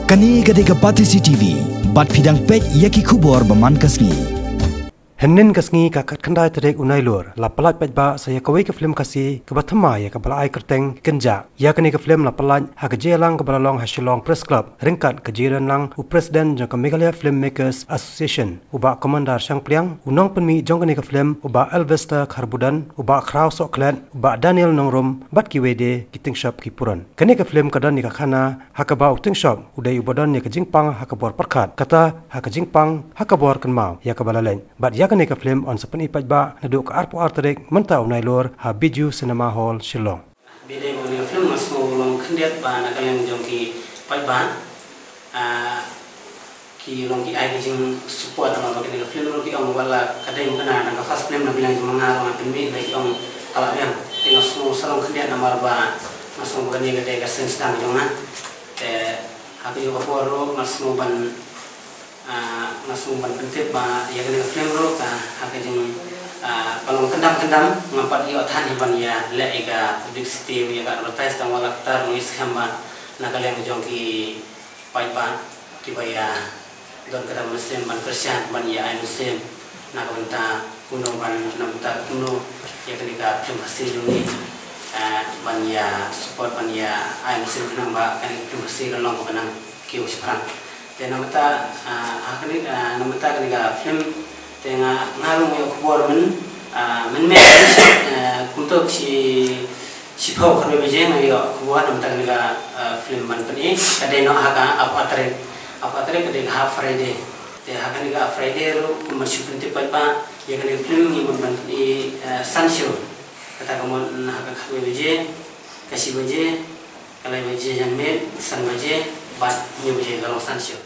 Kani gade ka pati CCTV, bat pidang pet yaki kubor baman kasngi. Henin kasngi kakat kandai terek unai lur, lapalat pet ba saya kawai ke film kasih ke batama ya ke balai kerteng kenja. Ya kini ke film lapalat ha ke jelang ke balalong ha Shillong Press Club, ringkat ke jiran lang u Presiden jang ke Meghalaya Filmmakers Association, uba Komandar Syang Pliang, unang penmi jang kini ke film uba Elvester Karbudan, uba Kraw Soklet, uba Daniel Nongrum, bat ki wede ki ting shop ki puran. Kini ke film kadan ni ka khana ha ke ba u ting shop, udai ubadan ya ke jingpang ha ke bor perkat, kata ha ke jingpang ha ke bor kenmau ya ke balaleng. Bat ya kini ke film on sepen ipat ba naduk ke arpu arterik mentau unai lor ha Biju Cinema Hall Shillong. Bide mo ni film mas mo long kendiat ba na kaleng jong ki pat ba ki long ki ai jing support ma ba kini film long ki ong wala kadai mo kana na first film na bilang mangar ma pinmi ba ong kala yang tengok semua salong kendiat na marba mas mo gani gade ka sense dang jong na aku juga poro mas mo ban masuk penting ba ya kena film ro ka hak jeng palong kendam ngapat yo than ban ya le ega publicity ya ka advertise tang wala tar nuis khamba na kaleng jong ki pai ba ki ba ya don kada muslim ban Kristen ban ya ai muslim na ka ta kuno ban nam ta kuno ya kena ka film hasil ni ban ya support ban ya ai muslim nang ba kan film hasil long ka nang ki usprang dan namata akhirnya namata ketika film tengah ngalung yang keluar men untuk si pau kalau bijeng ayo keluar namata ketika film man peni kadai no haka apa tare ketika Friday te haka ketika Friday ru masih penting pa ya ketika film ni man peni Sunshine kata kamu haka kalau bijeng kasih bijeng kalau bijeng jangan met san bijeng bat ni bijeng kalau Sunshine.